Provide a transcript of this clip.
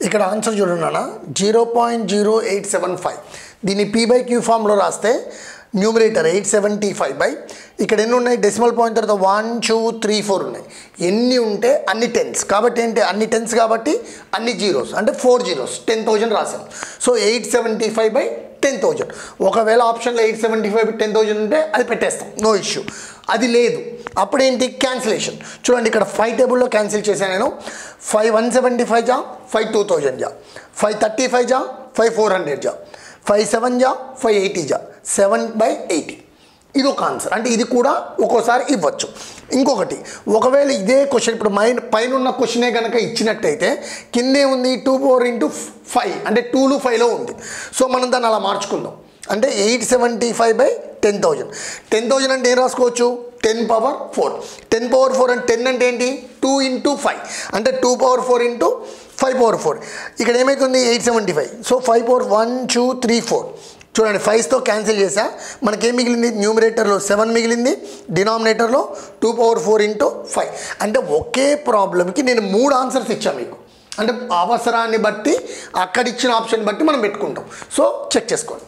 ఇక్కడ ఆన్సర్ చూడండి 0.0875 దీన్ని p/q ఫామ్లో రాస్తే న్యూమరేటర్ 875 ఇక్కడ ఎన్ని ఉన్నాయి డెసిమల్ పాయింట్ తర్వాత 1 2 3 4 ఉన్నాయి ఎన్ని ఉంటే అన్ని టెన్స్ కాబట్టి ఏంటి అన్ని టెన్స్ కాబట్టి అన్ని జీరోస్ అంటే 4 జీరోస్ 10,000 రాసాం సో 875/10,000 ఒకవేళ ఆప్షన్లో 875/10,000 ఉంటే అది పెట్టేస్తాం నో ఇష్యూ అది లేదు అప్పుడేంటి క్యాన్సిలేషన్ చూడండి ఇక్కడ 5 టేబుల్లో క్యాన్సిల్ చేశాను నేను 5 175 జా 5 2000 జా 5 35 జా 5 400 జా 5 7 జా 5 80 జా 7/80 ఇది ఒక ఆన్సర్ అంటే ఇది కూడా ఒక్కోసారి ఇవ్వచ్చు ఇంకొకటి ఒకవేళ ఇదే క్వశ్చన్ ఇప్పుడు పైన ఉన్న క్వశ్చనే కనుక ఇచ్చినట్టయితే కిందే ఉంది 2 power into 5 అంటే 2లు 5లో ఉంది సో మనం దాన్ని అలా మార్చుకుందాం అంటే 875/10,000 10,000 అంటే ఏం రాసుకోవచ్చు 10 power 4 10 power 4 అంటే 10 అంటే ఏంటి 2 into 5 అంటే 2 power 4 into 5 power 4 ఇక్కడ ఏమవుతుంది 875 సో 5 power 1 2 3 4 చూడండి 5తో క్యాన్సిల్ చేసా మనకేం మిగిలింది న్యూమరేటర్లో 7 మిగిలింది డినామినేటర్లో 2 power 4 into 5 అంటే ఒకే ప్రాబ్లంకి నేను 3 ఆన్సర్స్ ఇచ్చాను మీకు అంటే అవసరాన్ని బట్టి అక్కడ ఇచ్చిన ఆప్షన్ బట్టి మనం పెట్టుకుంటాం సో చెక్ చేసుకోండి